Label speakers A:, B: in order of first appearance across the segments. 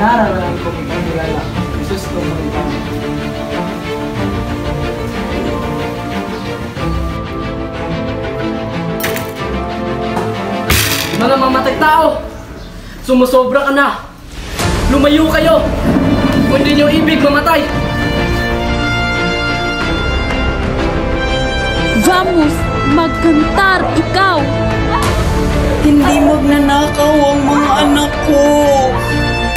A: Nararaman ko ipagkilala. Jesus ko mo ikaw. Mga mamatay tao! Sumusobra ka na! Lumayo kayo! Kung hindi nyo ibig mamatay!
B: Vamos! Magkantar ikaw!
C: Hindi magnanakaw ang mga anak ko!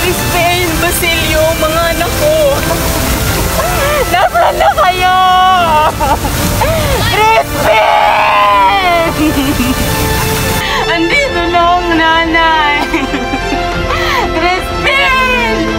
D: Crispin! Basilio! Mga anak ko! Nasaan na kayo? Crispin! Andito na ang nanay! Crispin!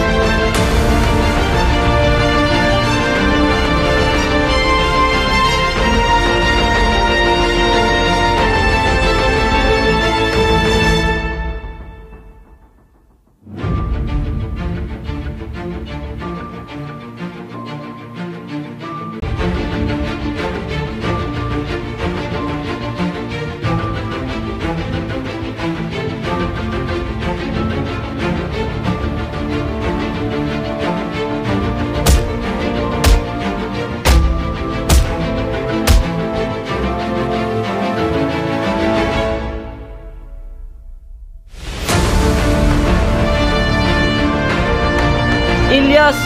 A: Ilyas!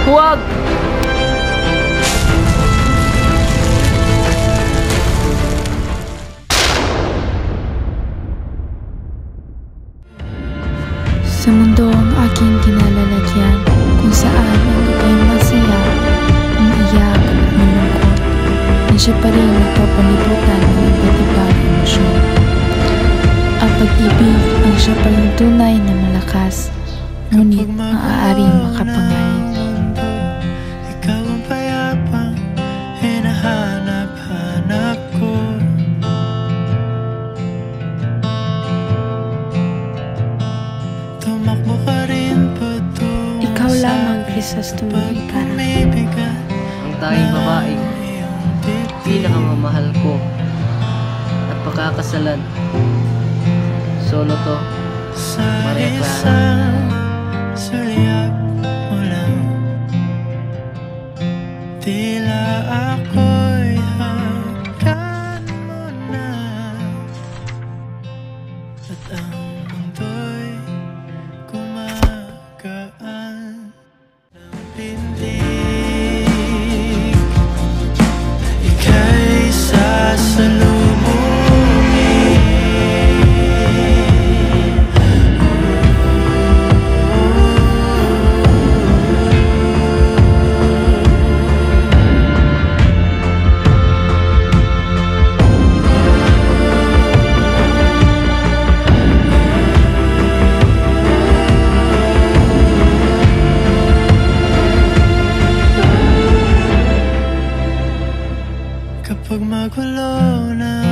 A: Huwag!
B: Sa mundo ang aking kinalalagyan, kung saan ang ika'y masaya, umiiyak at malungkot, na siya pa rin nagpapalibutan ng iba't ibang emosyon. Ang pag-ibig ang siya pa rin tunay na malakas, ngunit maaaring makapanganib.
E: Ikaw ang payapang hinahanap-hanap ko. Tumakbo ka rin patungo
B: Ikaw lamang, Crisostomo Ibarra.
A: Ang tanging babaeng pinakamamahal ko at pakakasalan. Solo to, Maria Clara.
E: Sulyap mo lang, tila ako'y hanggan mo na, at ang mundo'y gumagaan ng pintig. Ika'y sasalubungin. Kapag magulo na